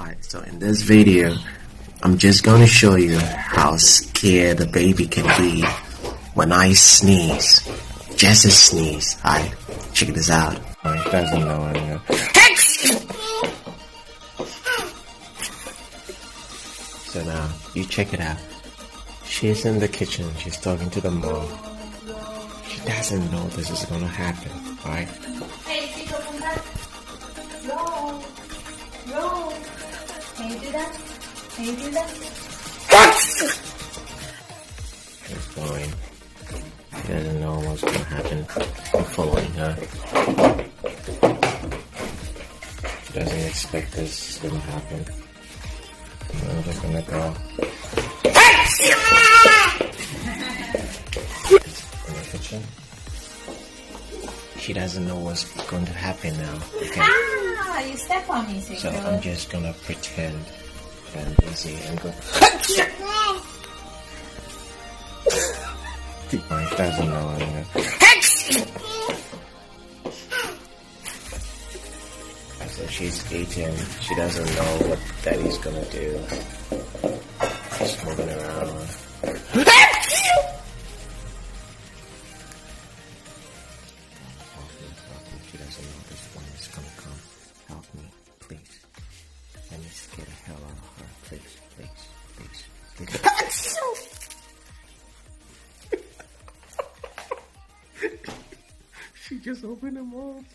Alright, so in this video, I'm just gonna show you how scared the baby can be when I sneeze. Just a sneeze. Alright, check this out. Alright, doesn't know anything. So now, you check it out. She's in the kitchen, she's talking to the mom. She doesn't know this is gonna happen, alright? Hey, Chico, come back. Roll. Roll. Can you do that? Can you do that? She's going. She doesn't know what's gonna happen. I'm following her. She doesn't expect this to happen. I'm just gonna go. In the kitchen. She doesn't know what's going to happen now. Okay? Ah, you step on me, Chico. So I'm just gonna pretend that I'm busy and go. She doesn't know anything. So she's eating. She doesn't know what daddy's gonna do. Just moving around. She doesn't know this one is gonna come. Help me, please. Let me scare the hell out of her. Please, please, please. She just opened her mouth.